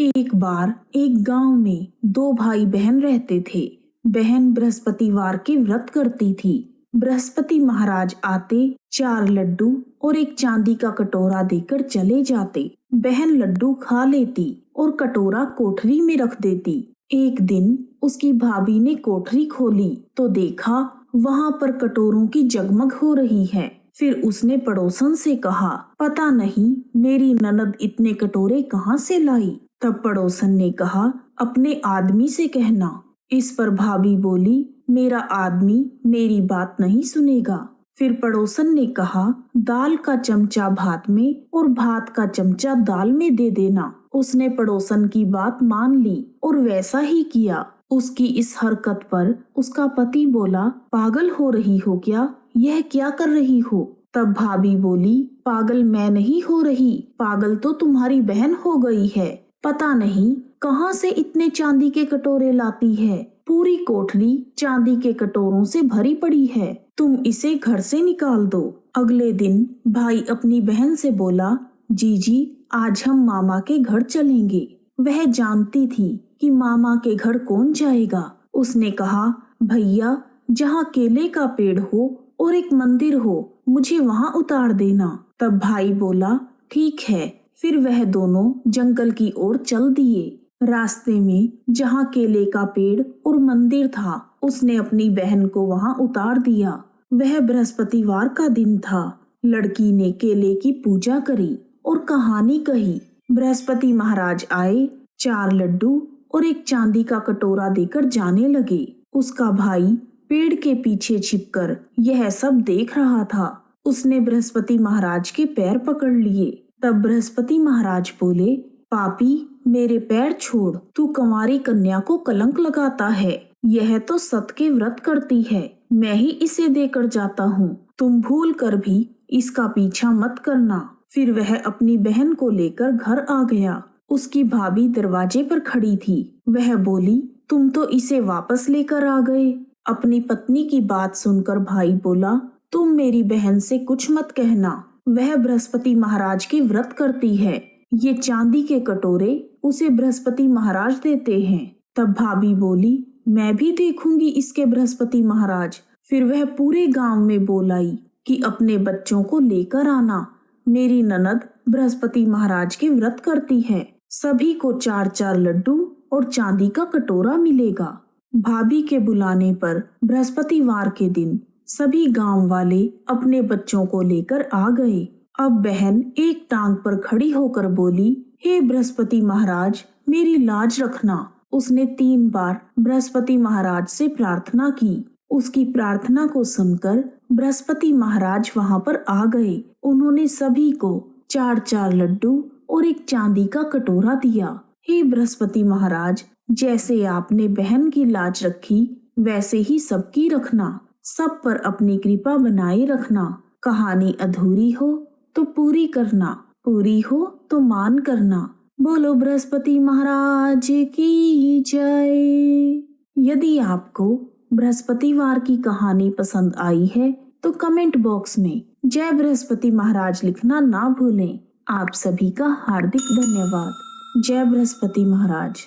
एक बार एक गांव में दो भाई बहन रहते थे। बहन बृहस्पतिवार के व्रत करती थी। बृहस्पति महाराज आते, 4 लड्डू और एक चांदी का कटोरा देकर चले जाते। बहन लड्डू खा लेती और कटोरा कोठरी में रख देती। एक दिन उसकी भाभी ने कोठरी खोली तो देखा वहां पर कटोरों की जगमग हो रही है। फिर उसने पड़ोसन से कहा, पता नहीं मेरी ननद इतने कटोरे कहाँ से लाई। तब पड़ोसन ने कहा, अपने आदमी से कहना। इस पर भाभी बोली, मेरा आदमी मेरी बात नहीं सुनेगा। फिर पड़ोसन ने कहा, दाल का चमचा भात में और भात का चमचा दाल में दे देना। उसने पड़ोसन की बात मान ली और वैसा ही किया। उसकी इस हरकत पर उसका पति बोला, पागल हो रही हो क्या? यह क्या कर रही हो? तब भाभी बोली, पागल मैं नहीं हो रही, पागल तो तुम्हारी बहन हो गई है। पता नहीं कहाँ से इतने चांदी के कटोरे लाती है। पूरी कोठरी चांदी के कटोरों से भरी पड़ी है। तुम इसे घर से निकाल दो। अगले दिन भाई अपनी बहन से बोला, जीजी आज हम मामा के घर चलेंगे। वह जानती थी कि मामा के घर कौन जाएगा। उसने कहा, भैया जहाँ केले का पेड़ हो और एक मंदिर हो, मुझे वहाँ उतार देना। तब भाई बोला, ठीक है। फिर वह दोनों जंगल की ओर चल दिए। रास्ते में जहाँ केले का पेड़ और मंदिर था, उसने अपनी बहन को वहाँ उतार दिया। वह बृहस्पतिवार का दिन था। लड़की ने केले की पूजा करी और कहानी कही। बृहस्पति महाराज आए, 4 लड्डू और एक चांदी का कटोरा देकर जाने लगे। उसका भाई पेड़ के पीछे छिपकर यह सब देख रहा था। उसने बृहस्पति महाराज के पैर पकड़ लिए। तब बृहस्पति महाराज बोले, पापी मेरे पैर छोड़, तू कंवारी कन्या को कलंक लगाता है। यह तो सत के व्रत करती है, मैं ही इसे देकर जाता हूँ। तुम भूल कर भी इसका पीछा मत करना। फिर वह अपनी बहन को लेकर घर आ गया। उसकी भाभी दरवाजे पर खड़ी थी। वह बोली, तुम तो इसे वापस लेकर आ गए। अपनी पत्नी की बात सुनकर भाई बोला, तुम मेरी बहन से कुछ मत कहना, वह बृहस्पति महाराज के व्रत करती है। ये चांदी के कटोरे उसे बृहस्पति महाराज देते हैं। तब भाभी बोली, मैं भी देखूंगी इसके बृहस्पति महाराज। फिर वह पूरे गांव में बोलाई कि अपने बच्चों को लेकर आना, मेरी ननद बृहस्पति महाराज के व्रत करती है। सभी को 4-4 लड्डू और चांदी का कटोरा मिलेगा। भाभी के बुलाने पर बृहस्पतिवार के दिन सभी गांव वाले अपने बच्चों को लेकर आ गए। अब बहन एक टांग पर खड़ी होकर बोली, हे बृहस्पति महाराज मेरी लाज रखना। उसने 3 बार बृहस्पति महाराज से प्रार्थना की। उसकी प्रार्थना को सुनकर बृहस्पति महाराज वहां पर आ गए। उन्होंने सभी को 4-4 लड्डू और एक चांदी का कटोरा दिया। हे बृहस्पति महाराज, जैसे आपने बहन की लाज रखी वैसे ही सबकी रखना। सब पर अपनी कृपा बनाए रखना। कहानी अधूरी हो तो पूरी करना, पूरी हो तो मान करना। बोलो बृहस्पति महाराज की जय। यदि आपको बृहस्पतिवार की कहानी पसंद आई है तो कमेंट बॉक्स में जय बृहस्पति महाराज लिखना ना भूलें। आप सभी का हार्दिक धन्यवाद। जय बृहस्पति महाराज।